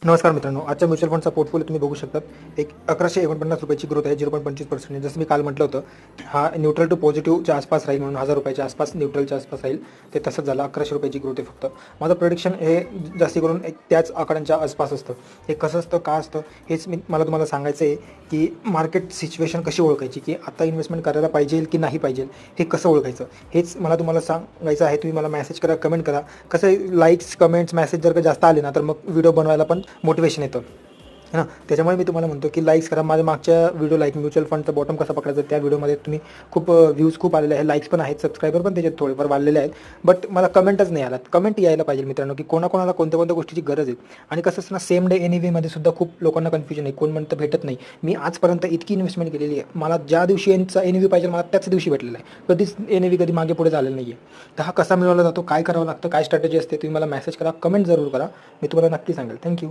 नमस्कार मित्रांनो, आजच्या म्युच्युअल फंडचा पोर्टफोलिओ तुम्ही बघू शकतात. एक 1149 रुपयाची ग्रोथ आहे, 0.25%. जसं मी काल म्हटलं होतं, हा न्यूट्रल टू पॉझिटिव्हच्या आसपास राहील, म्हणून 1000 रुपयाच्या आसपास, न्यूट्रलच्या आसपास राहील. ते तसंच झालं. 1100 रुपयाची ग्रोथ आहे फक्त. माझं प्रेडिक्शन हे जास्ती करून एक त्याच आकड्यांच्या आसपास असतं. हे कसं असतं, का असतं, हेच मला तुम्हाला सांगायचं आहे की मार्केट सिच्युएशन कशी ओळखायची, की आता इन्व्हेस्टमेंट करायला पाहिजे की नाही पाहिजे, हे कसं ओळखायचं, हेच मला तुम्हाला सांगायचं आहे. तुम्ही मला मेसेज करा, कमेंट करा. कसं आहे, लाईक्स, कमेंट्स, मेसेज जर का जास्त आले ना, तर मग व्हिडिओ बनवायला पण मोटिवेशन येतं, है ना. त्याच्यामुळे मी तुम्हाला म्हणतो की लाईक्स करा. माझ्या मागच्या व्हिडिओ, लाईक म्युच्युअल फंडचा बॉटम कसा पकडायचा, त्या व्हिडिओमध्ये तुम्ही खूप व्ह्यूज खूप आलेले आहे, लाईक्स पण आहेत, सबस्क्रायबर पण त्याच्यात थोडेफार वाढलेले आहेत. बट मला कमेंटच नाही आलात. कमेंट यायला पाहिजे मित्रांनो, की कोणाकोणाला कोणत्या कोणत्या गोष्टीची गरज आहे. आणि कसं असतं ना, सेम डे NAV सुद्धा खूप लोकांना कन्फ्युजन आहे. कोण म्हणतं भेटत नाही. मी आजपर्यंत इतकी इन्व्हेस्टमेंट केलेली आहे, मला ज्या दिवशी यांचा NAV पाहिजे मला त्याच दिवशी भेटलेला आहे. कधीच NAV कधी मागे पुढे झालेलं नाही आहे. तर हा कसा मिळवला जातो, काय करावं लागतं, काय स्ट्रॅटेजी असते, तुम्ही मला मेसेज करा, कमेंट जरूर करा. मी तुम्हाला नक्की सांगेल. थँक्यू.